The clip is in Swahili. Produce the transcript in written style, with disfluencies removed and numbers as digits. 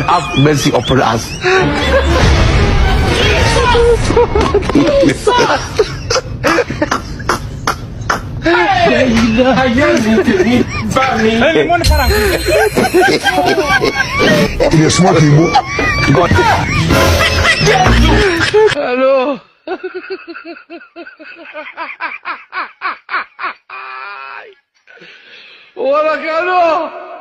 Have mercy upon us. You're smoking. Hello. Wala ka, ano?